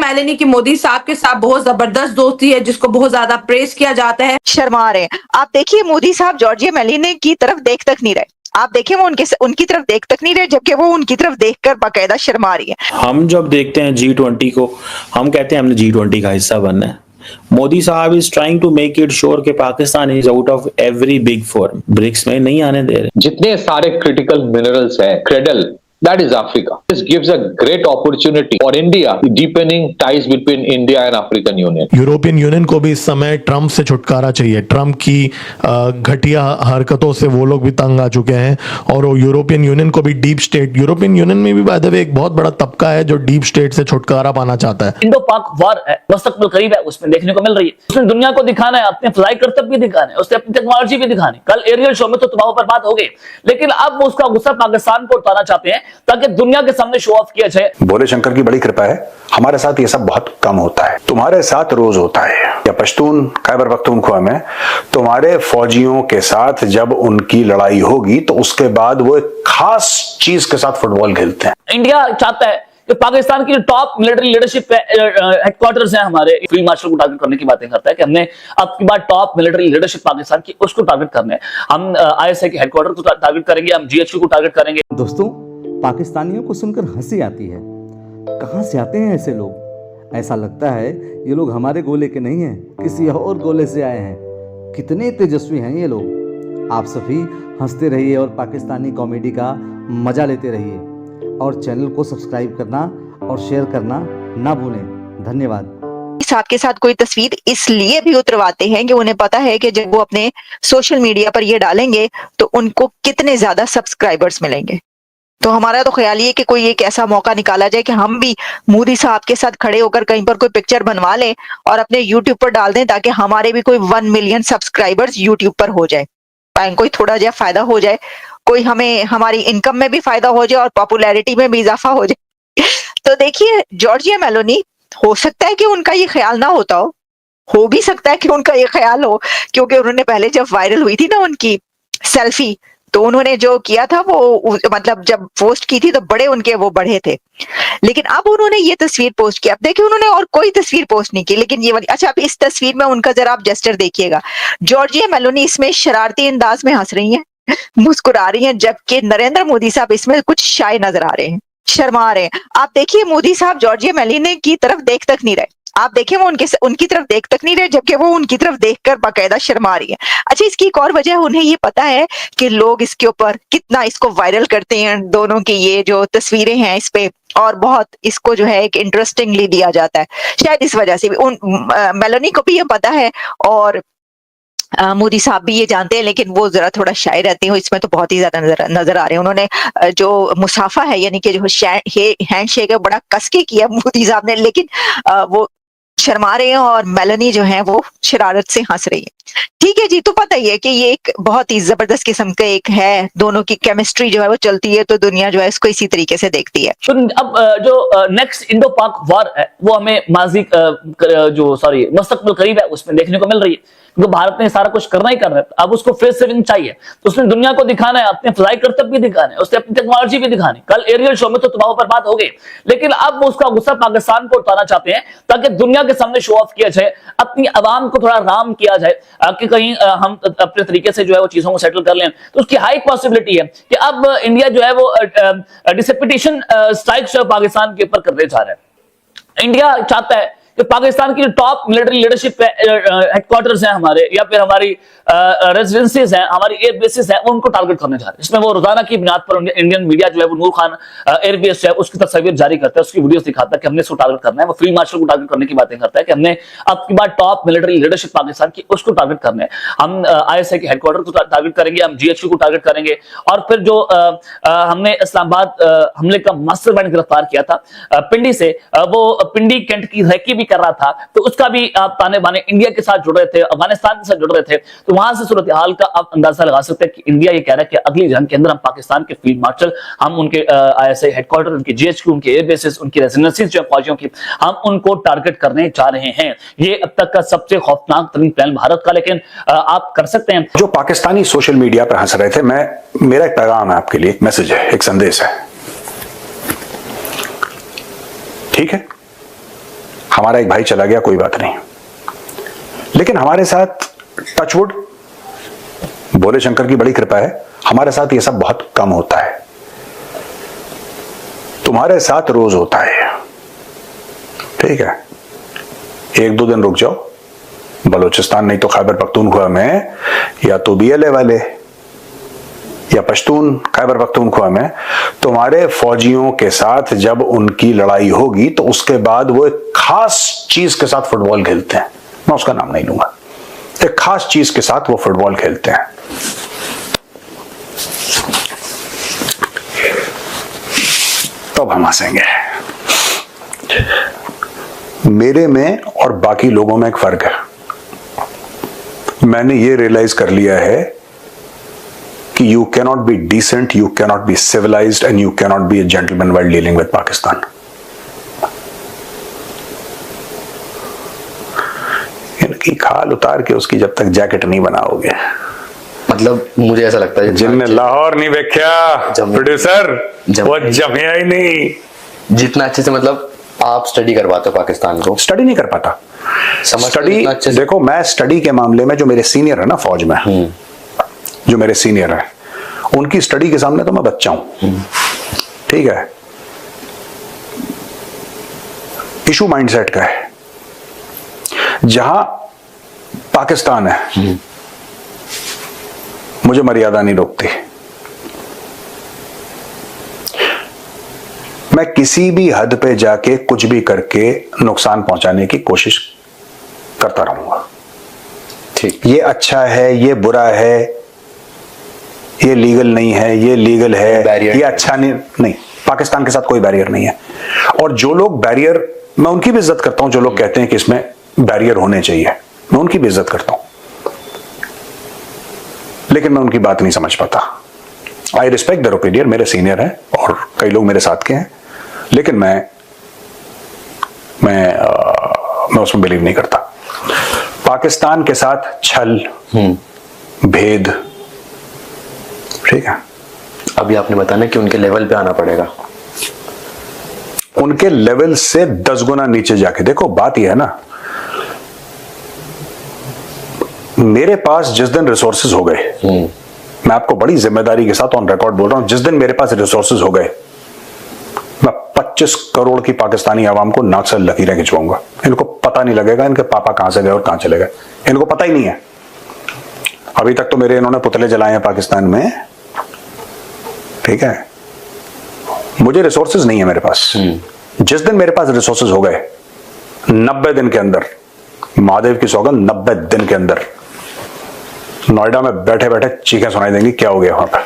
Melanie की मोदी साहब के साथ बहुत जबरदस्त दोस्ती है, जिसको बहुत ज्यादा प्रेस किया जाता है। शर्मा रहे हैं। आप देखिए मोदी साहब जॉर्जिया मेलानी की तरफ देख तक नहीं रहे। आप देखिए वो उनकी तरफ देख तक नहीं रहे, जबकि वो उनकी तरफ देखकर बाकायदा शर्मा रही है। हम जब देखते हैं G20 को, हम कहते हैं हमने G20 का हिस्सा बनना है। मोदी साहब is trying to make it sure कि Pakistan is out of every big forum, BRICS में नहीं आने दे रहे। जितने सारे क्रिटिकल मिनरल्स हैं, cradle, that is Africa. This gives a great opportunity for India deepening ties between India and African Union. European union को भी इस समय ट्रंप से छुटकारा चाहिए। ट्रंप की घटिया हरकतों से वो लोग भी तंग आ चुके हैं और वो यूरोपियन यूनियन को भी डीप स्टेट, यूरोपियन यूनियन में भी बाय द वे एक बहुत बड़ा तबका है जो डीप स्टेट से छुटकारा पाना चाहता है। इंडो पाक वॉर है, मुस्तकबिल करीब है, उसमें देखने को मिल रही है। उसने दुनिया को दिखाना है, अपने फ्लाई करतब भी दिखाना है, उसने अपनी टेक्नोलॉजी भी दिखानी। कल एरियल शो में तो तबाह बर्बाद हो गए, लेकिन अब वो उसका गुस्सा पाकिस्तान को उतारना चाहते हैं ताकि दुनिया के सामने शो ऑफ किया जाए। भोले शंकर की बड़ी कृपा है, हमारे साथ ये सब बहुत कम होता है, तुम्हारे साथ रोज होता है। या पश्तून खैबर पख्तूनख्वा में तुम्हारे फौजियों के साथ जब उनकी लड़ाई होगी तो उसके बाद वो एक खास चीज के साथ फुटबॉल खेलते हैं। इंडिया चाहता है कि पाकिस्तान की टॉप मिलिट्री लीडरशिप हेडक्वार्टर्स हैं हमारे, फील्ड मार्शल को टारगेट करने की बातें करता है कि हमने अब की बार टॉप मिलिट्री लीडरशिप पाकिस्तान की उसको टारगेट करना है। हम ISI के हेडक्वार्टर को टारगेट करेंगे, हम GHQ को टारगेट करेंगे। दोस्तों, पाकिस्तानियों को सुनकर हंसी आती है। कहां से आते हैं ऐसे लोग? ऐसा लगता है ये लोग हमारे गोले के नहीं हैं, किसी और गोले से आए हैं। कितने तेजस्वी हैं ये लोग। आप सभी हंसते रहिए और पाकिस्तानी कॉमेडी का मजा लेते रहिए और चैनल को सब्सक्राइब करना और शेयर करना ना भूलें। धन्यवाद। साहब के साथ कोई तस्वीर इसलिए भी उतरवाते हैं कि उन्हें पता है कि जब वो अपने सोशल मीडिया पर ये डालेंगे तो उनको कितने ज्यादा सब्सक्राइबर्स मिलेंगे। तो हमारा तो ख्याल ये कि कोई एक ऐसा मौका निकाला जाए कि हम भी मोदी साहब के साथ खड़े होकर कहीं पर कोई पिक्चर बनवा लें और अपने YouTube पर डाल दें, ताकि हमारे भी कोई 1 मिलियन सब्सक्राइबर्स YouTube पर हो जाए, कोई थोड़ा जा फायदा हो जाए, कोई हमें हमारी इनकम में भी फायदा हो जाए और पॉपुलैरिटी में भी इजाफा हो जाए। तो देखिए, जॉर्जिया मेलोनी, हो सकता है कि उनका ये ख्याल ना होता हो भी सकता है कि उनका ये ख्याल हो, क्योंकि उन्होंने पहले जब वायरल हुई थी ना उनकी सेल्फी, तो उन्होंने जो किया था वो मतलब जब पोस्ट की थी तो बड़े उनके वो बढ़े थे, लेकिन अब उन्होंने ये तस्वीर पोस्ट की। अब देखिए, उन्होंने और कोई तस्वीर पोस्ट नहीं की, लेकिन ये वाली। अच्छा, अब इस तस्वीर में उनका जरा आप जेस्चर देखिएगा। जॉर्जिया मेलोनी इसमें शरारती अंदाज में हंस रही हैं, मुस्कुरा रही हैं, जबकि नरेंद्र मोदी साहब इसमें कुछ शाय नजर आ रहे हैं, शर्मा रहे हैं। आप देखिए मोदी साहब जॉर्जिया मेलोनी की तरफ देख तक नहीं रहे। आप देखिए वो उनकी तरफ देख तक नहीं रहे, जबकि वो उनकी तरफ देखकर बाकायदा शर्मा रही है। अच्छा, इसकी एक और वजह, उन्हें ये पता है कि लोग इसके ऊपर कितना इसको वायरल करते हैं, दोनों की ये जो तस्वीरें हैं इस पे, और बहुत इसको जो है एक इंटरेस्टिंगली लिया जाता है। शायद इस वजह से भी मेलोनी को भी ये पता है और मोदी साहब भी ये जानते हैं, लेकिन वो जरा थोड़ा शाय रहते हैं। इसमें तो बहुत ही ज्यादा नजर आ रहे हैं। उन्होंने जो मुसाफा है, यानी कि जो हैंडशेक है, बड़ा कस के किया मोदी साहब ने, लेकिन वो शर्मा रहे हैं और मेलोनी जो है वो शरारत से हंस रही है। ठीक है जी, तो पता ही है कि ये एक बहुत ही जबरदस्त किस्म का एक है, दोनों की केमिस्ट्री जो है वो चलती है, तो दुनिया जो है इसको इसी तरीके से देखती है। तो अब जो नेक्स्ट इंडो पाक वॉर है वो हमें मुस्तकबिल करीब है, उसमें देखने को मिल रही है, क्योंकि भारत ने सारा कुछ करना ही करना है। अब उसको फेस सेविंग चाहिए, तो उसने दुनिया को दिखाना है, अपने फ्लाई करतब भी दिखाना है, उसने अपनी टेक्नोलॉजी भी दिखानी। कल एरियल शो में तो तबाह बर्बाद हो गए, लेकिन अब वो उसका गुस्सा पाकिस्तान को उतारना चाहते हैं ताकि दुनिया के सामने शो ऑफ किया जाए, अपनी आवाम को थोड़ा राम किया जाए कि कहीं हम अपने तरीके से जो है वो चीजों को सेटल कर लें। तो उसकी हाई पॉसिबिलिटी है कि अब इंडिया जो है वो डिसएपिटेशन स्ट्राइक जो पाकिस्तान के ऊपर करने जा रहा है। इंडिया चाहता है कि पाकिस्तान की टॉप मिलिट्री लीडरशिप हेडक्वार्टर्स हैं हमारे, या फिर हमारी रेजिडेंसीज हैं, हमारी एयर बेसिस हैं, उनको टारगेट करने जा रहे हैं। इसमें वो रोजाना की बुनियाद पर इंडियन मीडिया जो है वो नूर खान एयर बेस जो है उसकी तस्वीर जारी करता है, उसकी वीडियोस दिखाता है कि हमने इसको टारगेट करना है। वो फील्ड मार्शल को टारगेट करने की बातें करता है कि हमने अब की बार टॉप मिलिट्री लीडरशिप पाकिस्तान की उसको टारगेट करना है। हम ISI के हेडक्वार्टर को टारगेट करेंगे, हम GHQ को टारगेट करेंगे, और फिर जो हमने इस्लामाबाद हमले का मास्टरमाइंड गिरफ्तार किया था पिंडी से, वो पिंडी कैंट की रैकी भी कर रहा था, तो उसका भी आप ताने बाने इंडिया के साथ जुड़ रहे थे, अफगानिस्तान के साथ जुड़ रहे थे। तो वहां से सूरत हाल का आप अंदाजा लगा सकते हैं कि इंडिया ये कह रहा है कि अगली जंग के अंदर हम पाकिस्तान के फील्ड मार्शल, हम उनके ISI हेडक्वार्टर, उनके GHQ, उनके एयर बेसिस, उनकी रेजिडेंसीज जो फौजियों की, हम उनको टारगेट करने जा रहे हैं। ये अब तक का सबसे खौफनाक तरीन प्लान भारत का, लेकिन आप कर सकते हैं। जो पाकिस्तानी सोशल मीडिया पर हंस रहे थे, मेरा एक पैगाम है आपके लिए, मैसेज है, एक संदेश है, ठीक है? हमारा एक भाई चला गया, कोई बात नहीं, लेकिन हमारे साथ टचवुड, भोले शंकर की बड़ी कृपा है, हमारे साथ ये सब बहुत कम होता है। तुम्हारे साथ रोज होता है, ठीक है, एक दो दिन रुक जाओ, बलूचिस्तान नहीं तो खैबर पख्तूनख्वा में या तो BLA वाले या पश्तून खैबर पख्तूनख्वा में तुम्हारे फौजियों के साथ जब उनकी लड़ाई होगी तो उसके बाद वो एक खास चीज के साथ फुटबॉल खेलते हैं, मैं उसका नाम नहीं लूंगा, एक खास चीज के साथ वो फुटबॉल खेलते हैं। तब हम हंसेंगे। मेरे में और बाकी लोगों में एक फर्क है, मैंने ये रियलाइज कर लिया है कि you cannot be decent, you cannot be civilised and you cannot be a gentleman while dealing with Pakistan. इनकी खाल उतार के उसकी जब तक जैकेट नहीं बनाओगे, मतलब मुझे ऐसा लगता है जिनने लाहौर नहीं देखा प्रोड्यूसर वो जमिया ही नहीं। जितना अच्छे से मतलब आप स्टडी करवाते हो पाकिस्तान को, स्टडी नहीं कर पाता। स्टडी अच्छे से। देखो, मैं स्टडी के मामले में जो मेरे सीनियर है ना फौज में, जो मेरे सीनियर है, उनकी स्टडी के सामने तो मैं बच्चा हूं, ठीक है। इशू माइंडसेट का है। जहां पाकिस्तान है मुझे मर्यादा नहीं रोकती, मैं किसी भी हद पे जाके कुछ भी करके नुकसान पहुंचाने की कोशिश करता रहूंगा। ठीक, ये अच्छा है, ये बुरा है, ये लीगल नहीं है, ये लीगल है, ये अच्छा नहीं, पाकिस्तान के साथ कोई बैरियर नहीं है। और जो लोग बैरियर, मैं उनकी भी इज्जत करता हूं, जो लोग कहते हैं कि इसमें बैरियर होने चाहिए, मैं उनकी भी इज्जत करता हूं, लेकिन मैं उनकी बात नहीं समझ पाता। आई रिस्पेक्ट देयर ओपिनियन, मेरे सीनियर हैं और कई लोग मेरे साथ के हैं, लेकिन मैं उसमें बिलीव नहीं करता। पाकिस्तान के साथ छल, भेद, ठीक है। अभी आपने बताया कि उनके लेवल पे आना पड़ेगा, उनके लेवल से 10 गुना नीचे जाके देखो। बात यह है ना, मेरे पास जिस दिन रिसोर्सेज हो गए, मैं आपको बड़ी जिम्मेदारी के साथ ऑन रिकॉर्ड बोल रहा हूं, जिस दिन मेरे पास रिसोर्सेज हो गए, मैं 25 करोड़ की पाकिस्तानी आवाम को नाक से लकीरें खिंचवाऊंगा। इनको पता नहीं लगेगा इनके पापा कहां से गए और कहां चले गए, इनको पता ही नहीं है। अभी तक तो मेरे इन्होंने पुतले जलाए हैं पाकिस्तान में, ठीक है। मुझे रिसोर्सेज नहीं है मेरे पास। जिस दिन मेरे पास रिसोर्सेज हो गए, 90 दिन के अंदर, महादेव की सौगंध, 90 दिन के अंदर नोएडा में बैठे बैठे चीखें सुनाई देंगी क्या हो गया वहां पर।